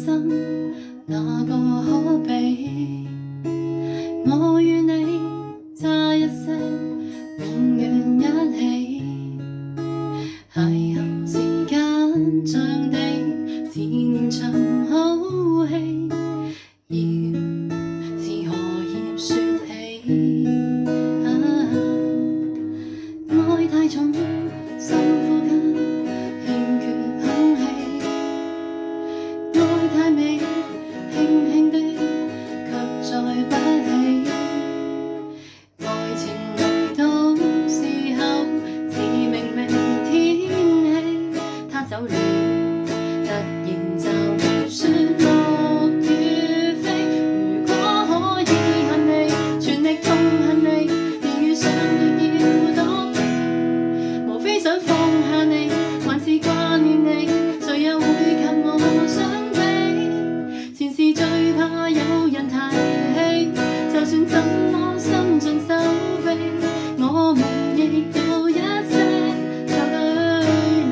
心，哪個可比？我與你差一些，永遠一起。邂逅時間像地，是連場好戲，要是荷葉説起。愛太重，深呼吸，欠缺空氣。愛太美，輕輕的，卻載不起。愛情來到時候，似明媚天氣，他走了，突然就説落雨飛。如果可以恨你，全力痛恨你，連遇上亦要躲避。無非想放下你，還是掛念你，誰又會及我相比？前事最怕有人提起，就算怎麼伸盡手臂，我們亦有一些距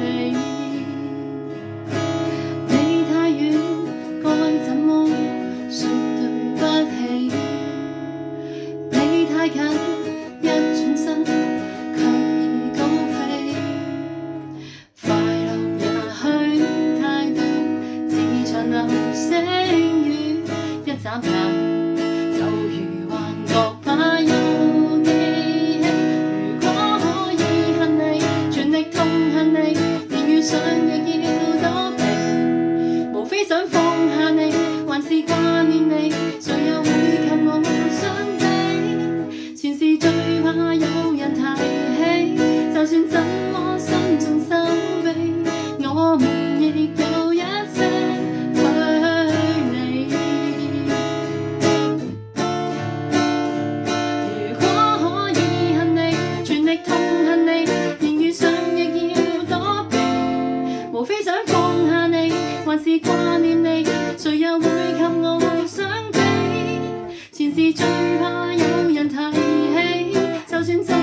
離。你太遠，該怎麼說對不起？你太近，一轉身卻已高飛。快樂也許太短，似場流星雨，一眨眼就如幻覺把憂記起。如果可以恨你，全力痛恨你，連遇上亦要躲避。無非想放下你，還是掛念你，誰又會及我相比？前事最怕有人提起，就算怎麼伸盡手臂，我們亦有一些距離。如果可以恨你，全力痛恨你，連遇上亦要躲避。無非想放下你，還是掛念你，誰又會及我相比？前事最怕有人提起，就算怎